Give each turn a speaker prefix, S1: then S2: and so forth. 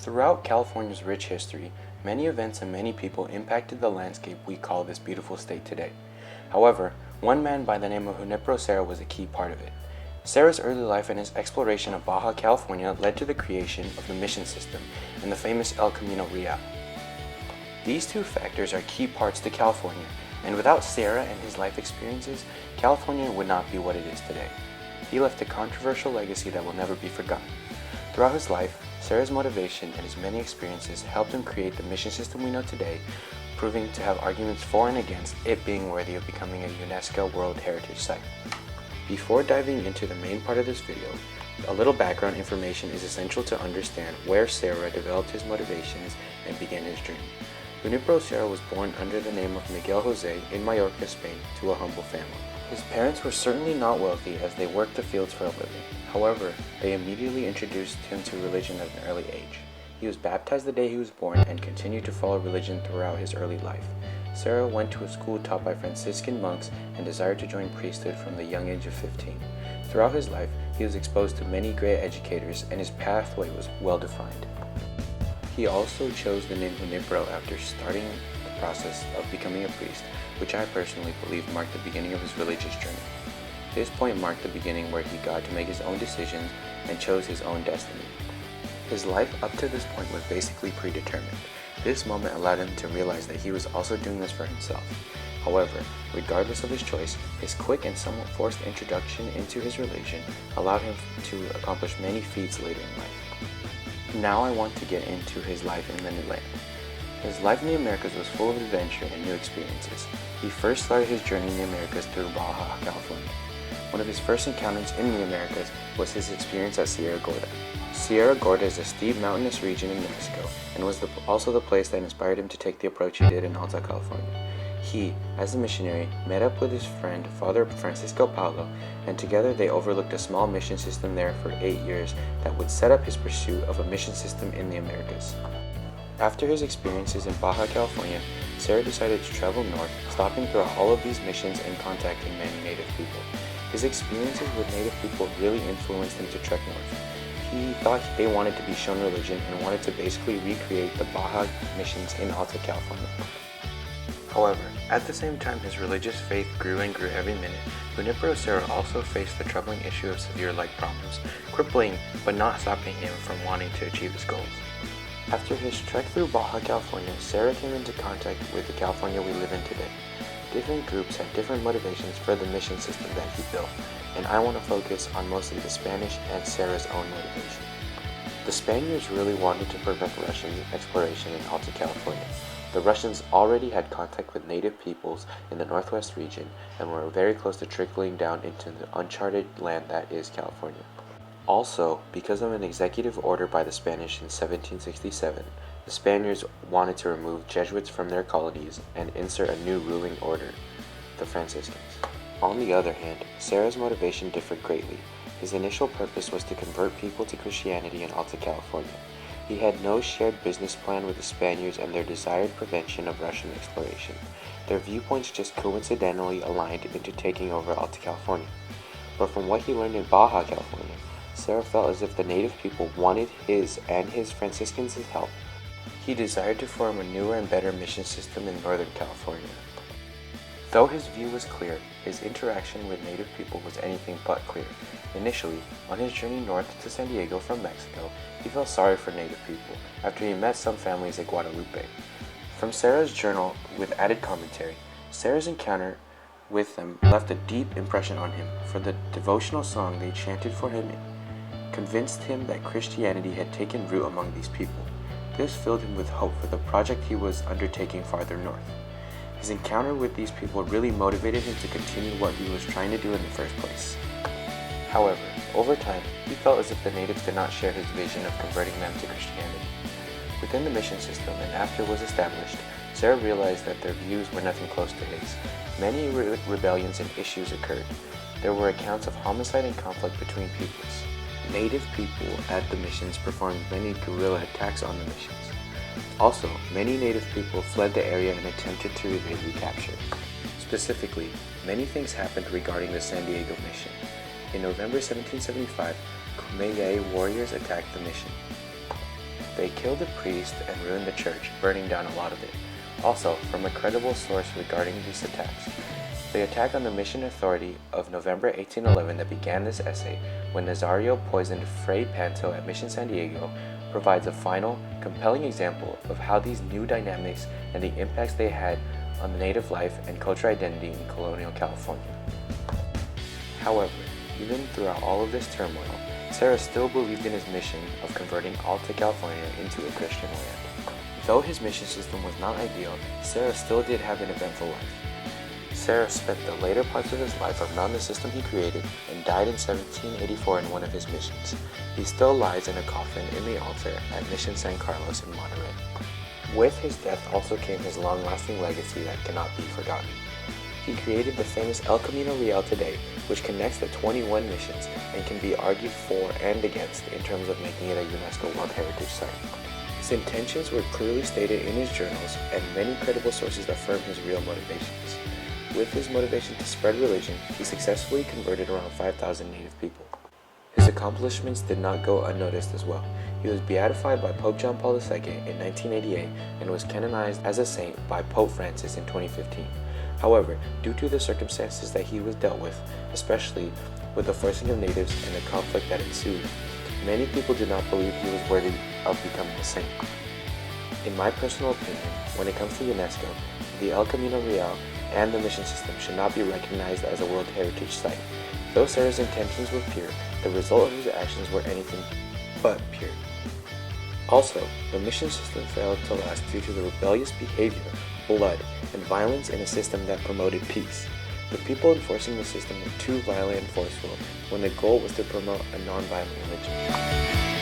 S1: Throughout California's rich history, many events and many people impacted the landscape we call this beautiful state today. However, one man by the name of Junipero Serra was a key part of it. Serra's early life and his exploration of Baja California led to the creation of the mission system and the famous El Camino Real. These two factors are key parts to California, and without Serra and his life experiences, California would not be what it is today. He left a controversial legacy that will never be forgotten. Throughout his life, Serra's motivation and his many experiences helped him create the mission system we know today, proving to have arguments for and against it being worthy of becoming a UNESCO World Heritage Site. Before diving into the main part of this video, a little background information is essential to understand where Serra developed his motivations and began his journey. Junipero Serra was born under the name of Miguel Jose in Mallorca, Spain, to a humble family. His parents were certainly not wealthy as they worked the fields for a living. However, they immediately introduced him to religion at an early age. He was baptized the day he was born and continued to follow religion throughout his early life. Serra went to a school taught by Franciscan monks and desired to join priesthood from the young age of 15. Throughout his life, he was exposed to many great educators and his pathway was well defined. He also chose the name Junipero after starting the process of becoming a priest, which I personally believe marked the beginning of his religious journey. This point marked the beginning where he got to make his own decisions and chose his own destiny. His life up to this point was basically predetermined. This moment allowed him to realize that he was also doing this for himself. However, regardless of his choice, his quick and somewhat forced introduction into his religion allowed him to accomplish many feats later in life. Now I want to get into his life in the new land. His life in the Americas was full of adventure and new experiences. He first started his journey in the Americas through Baja California. One of his first encounters in the Americas was his experience at Sierra Gorda. Sierra Gorda is a steep mountainous region in Mexico and was also the place that inspired him to take the approach he did in Alta California. He, as a missionary, met up with his friend Father Francisco Paulo, and together they overlooked a small mission system there for 8 years that would set up his pursuit of a mission system in the Americas. After his experiences in Baja California, Serra decided to travel north, stopping throughout all of these missions and contacting many native people. His experiences with native people really influenced him to trek north. He thought they wanted to be shown religion and wanted to basically recreate the Baja missions in Alta California. However, at the same time his religious faith grew and grew every minute, Junipero Serra also faced the troubling issue of severe leg problems, crippling but not stopping him from wanting to achieve his goals. After his trek through Baja California, Serra came into contact with the California we live in today. Different groups had different motivations for the mission system that he built, and I want to focus on mostly the Spanish and Serra's own motivation. The Spaniards really wanted to prevent Russian exploration in Alta California. The Russians already had contact with native peoples in the northwest region and were very close to trickling down into the uncharted land that is California. Also, because of an executive order by the Spanish in 1767, the Spaniards wanted to remove Jesuits from their colonies and insert a new ruling order, the Franciscans. On the other hand, Serra's motivation differed greatly. His initial purpose was to convert people to Christianity in Alta California. He had no shared business plan with the Spaniards and their desired prevention of Russian exploration. Their viewpoints just coincidentally aligned into taking over Alta California. But from what he learned in Baja California, Serra felt as if the native people wanted his and his Franciscans' help. He desired to form a newer and better mission system in Northern California. Though his view was clear, his interaction with native people was anything but clear. Initially, on his journey north to San Diego from Mexico, he felt sorry for native people after he met some families at Guadalupe. From Serra's journal with added commentary, Serra's encounter with them left a deep impression on him, for the devotional song they chanted for him convinced him that Christianity had taken root among these people. This filled him with hope for the project he was undertaking farther north. His encounter with these people really motivated him to continue what he was trying to do in the first place. However, over time, he felt as if the natives did not share his vision of converting them to Christianity. Within the mission system and after it was established, Serra realized that their views were nothing close to his. Many rebellions and issues occurred. There were accounts of homicide and conflict between peoples. Native people at the missions performed many guerrilla attacks on the missions. Also, many native people fled the area and attempted to evade recapture. Specifically, many things happened regarding the San Diego mission. In November 1775, Kumeyaay warriors attacked the mission. They killed a priest and ruined the church, burning down a lot of it. Also, from a credible source regarding these attacks, the attack on the Mission Authority of November 1811 that began this essay, when Nazario poisoned Fray Panto at Mission San Diego, provides a final, compelling example of how these new dynamics and the impacts they had on the native life and cultural identity in colonial California. However, even throughout all of this turmoil, Serra still believed in his mission of converting Alta California into a Christian land. Though his mission system was not ideal, Serra still did have an eventful life. Serra spent the later parts of his life around the system he created and died in 1784 in one of his missions. He still lies in a coffin in the altar at Mission San Carlos in Monterey. With his death also came his long-lasting legacy that cannot be forgotten. He created the famous El Camino Real today, which connects the 21 missions and can be argued for and against in terms of making it a UNESCO World Heritage Site. His intentions were clearly stated in his journals, and many credible sources affirm his real motivations. With his motivation to spread religion, he successfully converted around 5,000 native people. His accomplishments did not go unnoticed as well. He was beatified by Pope John Paul II in 1988 and was canonized as a saint by Pope Francis in 2015. However, due to the circumstances that he was dealt with, especially with the forcing of natives and the conflict that ensued, many people did not believe he was worthy of becoming a saint. In my personal opinion, when it comes to UNESCO, the El Camino Real and the mission system should not be recognized as a World Heritage Site. Though Serra's intentions were pure, the result of his actions were anything but pure. Also, the mission system failed to last due to the rebellious behavior, blood, and violence in a system that promoted peace. The people enforcing the system were too violent and forceful when the goal was to promote a non-violent religion.